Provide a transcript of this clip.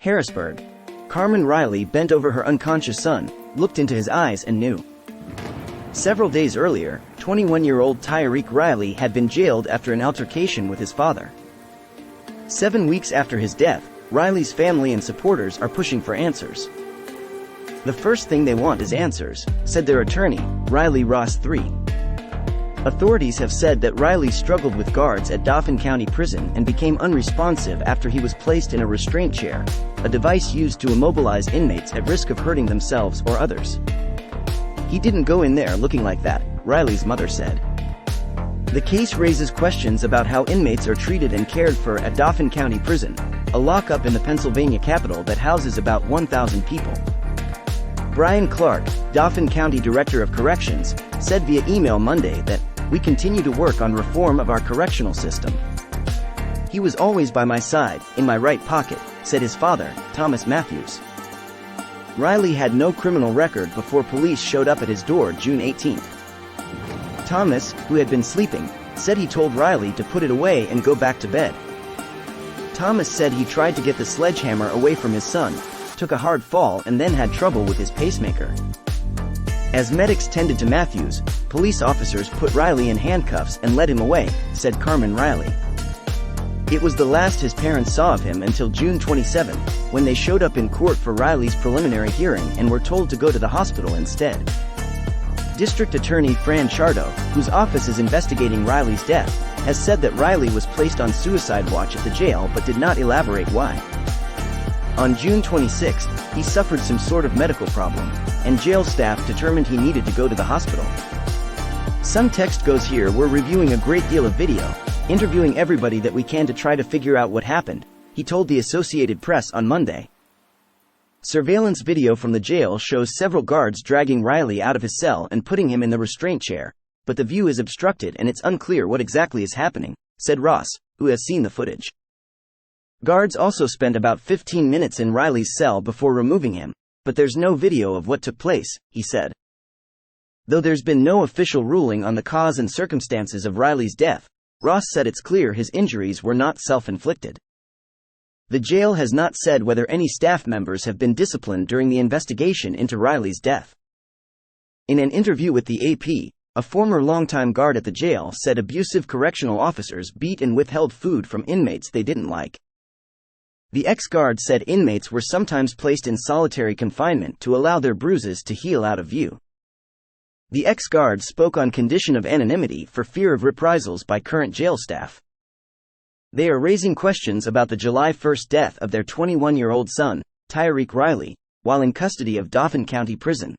Harrisburg. Carmen Riley bent over her unconscious son, looked into his eyes and knew. Several days earlier, 21-year-old Tyreek Riley had been jailed after an altercation with his father. 7 weeks after his death, Riley's family and supporters are pushing for answers. The first thing they want is answers, said their attorney, Riley Ross III. Authorities have said that Riley struggled with guards at Dauphin County Prison and became unresponsive after he was placed in a restraint chair, a device used to immobilize inmates at risk of hurting themselves or others. He didn't go in there looking like that, Riley's mother said. The case raises questions about how inmates are treated and cared for at Dauphin County Prison, a lockup in the Pennsylvania capital that houses about 1,000 people. Brian Clark, Dauphin County Director of Corrections, said via email Monday that, "We continue to work on reform of our correctional system. He was always by my side, in my right pocket," said his father, Thomas Matthews. Riley had no criminal record before police showed up at his door June 18. Thomas, who had been sleeping, said he told Riley to put it away and go back to bed. Thomas said he tried to get the sledgehammer away from his son, took a hard fall and then had trouble with his pacemaker. As medics tended to Matthews, police officers put Riley in handcuffs and led him away, said Carmen Riley. It was the last his parents saw of him until June 27, when they showed up in court for Riley's preliminary hearing and were told to go to the hospital instead. District Attorney Fran Chardo, whose office is investigating Riley's death, has said that Riley was placed on suicide watch at the jail but did not elaborate why. On June 26, he suffered some sort of medical problem, and jail staff determined he needed to go to the hospital. Some text goes here. We're reviewing a great deal of video, interviewing everybody that we can to try to figure out what happened, he told the Associated Press on Monday. Surveillance video from the jail shows several guards dragging Riley out of his cell and putting him in the restraint chair, but the view is obstructed and it's unclear what exactly is happening, said Ross, who has seen the footage. Guards also spent about 15 minutes in Riley's cell before removing him, but there's no video of what took place, he said. Though there's been no official ruling on the cause and circumstances of Riley's death, Ross said it's clear his injuries were not self-inflicted. The jail has not said whether any staff members have been disciplined during the investigation into Riley's death. In an interview with the AP, a former longtime guard at the jail said abusive correctional officers beat and withheld food from inmates they didn't like. The ex-guard said inmates were sometimes placed in solitary confinement to allow their bruises to heal out of view. The ex-guard spoke on condition of anonymity for fear of reprisals by current jail staff. They are raising questions about the July 1 death of their 21-year-old son, Tyreek Riley, while in custody of Dauphin County Prison.